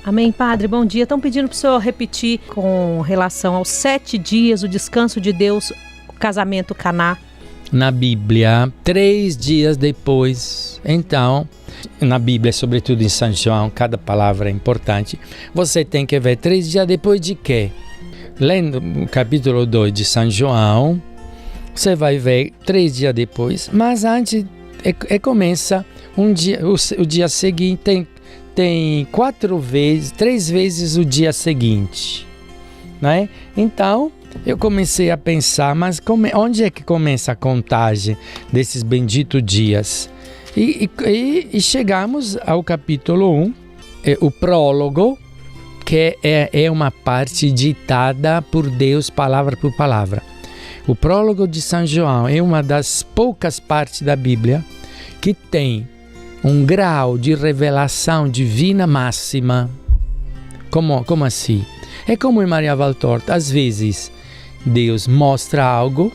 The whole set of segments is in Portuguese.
Amém, Padre, bom dia. Estão pedindo para o senhor repetir com relação aos 7 dias, o descanso de Deus, o casamento Caná. Na Bíblia, 3 dias depois. Então, na Bíblia, sobretudo em São João, cada palavra é importante. Você tem que ver 3 dias depois de quê? Lendo o capítulo 2 de São João, você vai ver 3 dias depois, mas antes começa um dia, o dia seguinte tem 3 vezes o dia seguinte, né? Então, eu comecei a pensar, mas onde é que começa a contagem desses benditos dias? E chegamos ao capítulo 1, o prólogo, que é uma parte ditada por Deus, palavra por palavra. O prólogo de São João é uma das poucas partes da Bíblia que tem um grau de revelação divina máxima. Como assim? É como em Maria Valtorta, às vezes Deus mostra algo,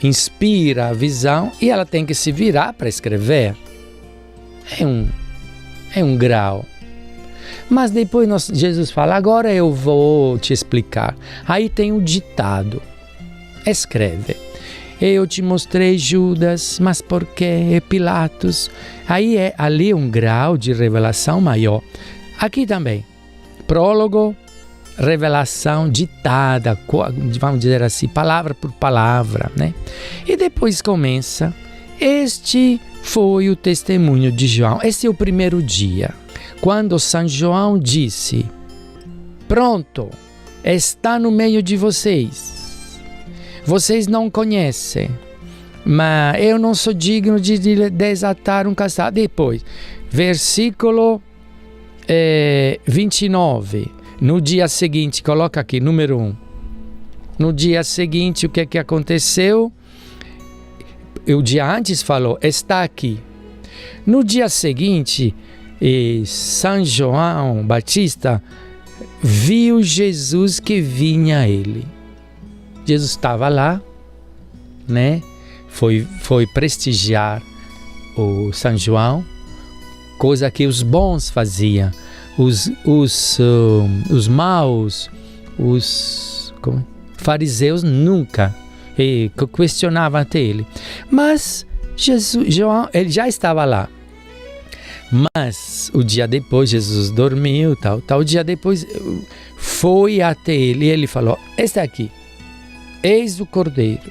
inspira a visão e ela tem que se virar para escrever. É um grau. Mas depois Jesus fala, agora eu vou te explicar. Aí tem o ditado. Escreve. Eu te mostrei Judas, mas por que Pilatos? Ali é um grau de revelação maior. Aqui também. Prólogo, revelação ditada, vamos dizer assim, palavra por palavra, né? E depois começa, este foi o testemunho de João. Esse é o primeiro dia, quando São João disse, pronto, está no meio de vocês. Vocês não conhecem, mas eu não sou digno de desatar um castelo. Depois, versículo 29. No dia seguinte, coloca aqui, número 1. No dia seguinte, o que aconteceu? O dia antes falou, está aqui. No dia seguinte, São João Batista viu Jesus que vinha a ele. Jesus estava lá, né? Foi prestigiar o São João, coisa que os bons faziam. Os maus, os fariseus nunca questionavam até ele. Mas João, ele já estava lá. Mas o dia depois, Jesus dormiu, tal dia depois, foi até ele e ele falou, está aqui, eis o Cordeiro.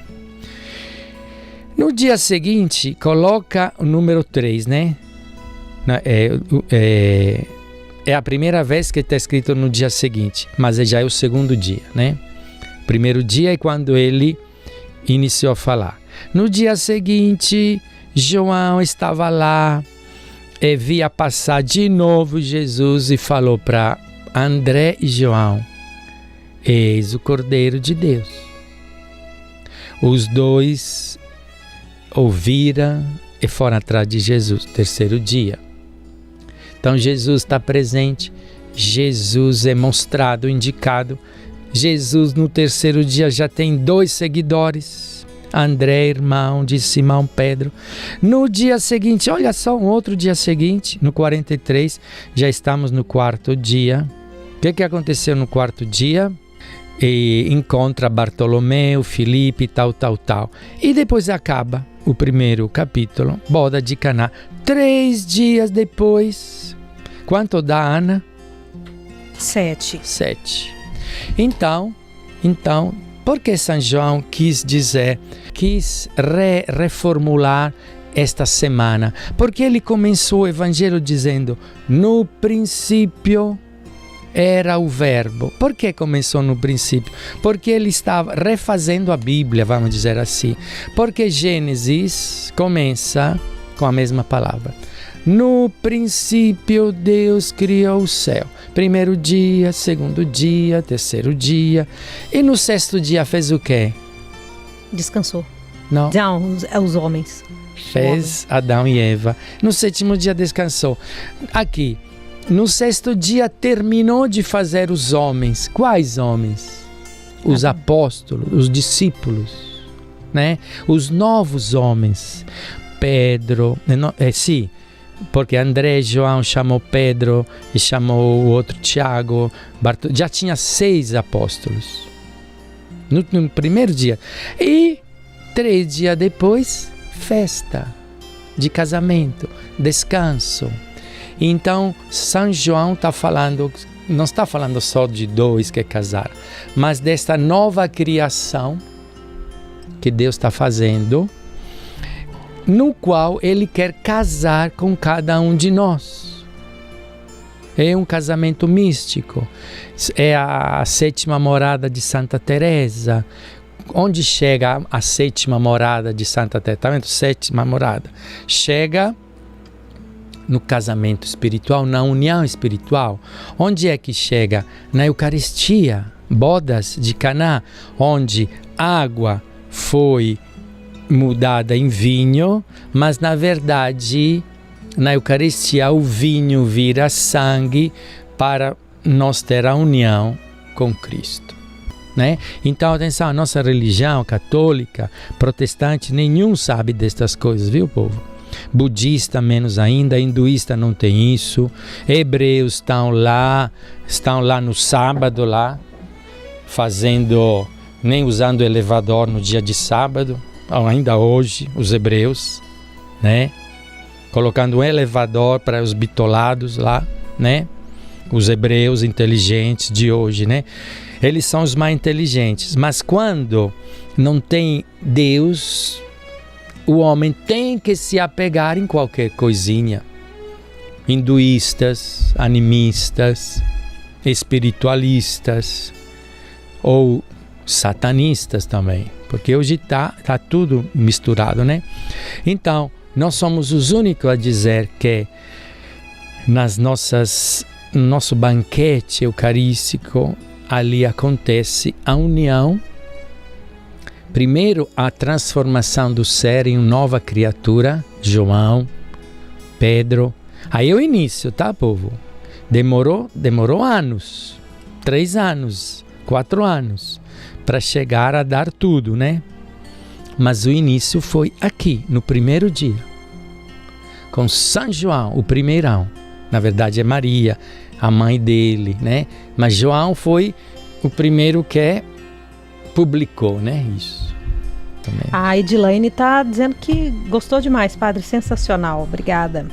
No dia seguinte, coloca o número 3, né? É a primeira vez que está escrito no dia seguinte, mas já é o segundo dia, né? Primeiro dia é quando ele iniciou a falar. No dia seguinte, João estava lá e via passar de novo Jesus e falou para André e João, eis o Cordeiro de Deus. Os dois ouviram e foram atrás de Jesus, terceiro dia. Então Jesus está presente, Jesus é mostrado, indicado. Jesus no terceiro dia já tem 2 seguidores, André, irmão de Simão Pedro. No dia seguinte, olha só, um outro dia seguinte, no 43, já estamos no 4º dia. O que aconteceu no 4º dia? E encontra Bartolomeu, Filipe, tal. E depois acaba o primeiro capítulo, boda de Caná. 3 dias depois, quanto dá, Ana? 7. Então, por que São João quis reformular esta semana? Porque ele começou o evangelho dizendo, no princípio era o verbo. Por que começou no princípio? Porque ele estava refazendo a Bíblia, vamos dizer assim. Porque Gênesis começa com a mesma palavra. No princípio Deus criou o céu. Primeiro dia, segundo dia, terceiro dia. E no 6º dia fez o quê? Descansou. Não. Os homens. Fez Adão e Eva. No 7º dia descansou. Aqui. No 6º dia terminou de fazer os homens. Quais homens? Os apóstolos, os discípulos, né? Os novos homens. Pedro, porque André, João chamou Pedro e chamou o outro Tiago, já tinha 6 apóstolos no primeiro dia. E 3 dias depois, festa de casamento, descanso. Então, São João está falando, não está falando só de 2 que casaram, mas desta nova criação que Deus está fazendo, no qual Ele quer casar com cada um de nós. É um casamento místico. É a 7ª morada de Santa Teresa. Onde chega a 7ª morada de Santa Teresa? Está vendo? 7ª morada. Chega no casamento espiritual, na união espiritual. Onde é que chega? Na Eucaristia, bodas de Caná, onde água foi mudada em vinho, mas na verdade, na Eucaristia, o vinho vira sangue para nós ter a união com Cristo. Né? Então, atenção, a nossa religião católica, protestante, nenhum sabe destas coisas, viu, povo? Budista, menos ainda, hinduísta não tem isso, hebreus estão lá no sábado, lá, fazendo, nem usando elevador no dia de sábado, ainda hoje, os hebreus, né? Colocando um elevador para os bitolados lá, né? Os hebreus inteligentes de hoje, né? Eles são os mais inteligentes, mas quando não tem Deus, o homem tem que se apegar em qualquer coisinha. Hinduístas, animistas, espiritualistas ou satanistas também, porque hoje tá tudo misturado, né? Então, nós somos os únicos a dizer que no nosso banquete eucarístico, ali acontece a união, primeiro a transformação do ser em uma nova criatura, João, Pedro. Aí é o início, tá, povo? Demorou anos, 3 anos, 4 anos, para chegar a dar tudo, né? Mas o início foi aqui, no primeiro dia, com São João, o primeirão. Na verdade é Maria, a mãe dele, né? Mas João foi o primeiro que publicou, né? Isso. Também. A Edilane está dizendo que gostou demais, padre, sensacional. Obrigada.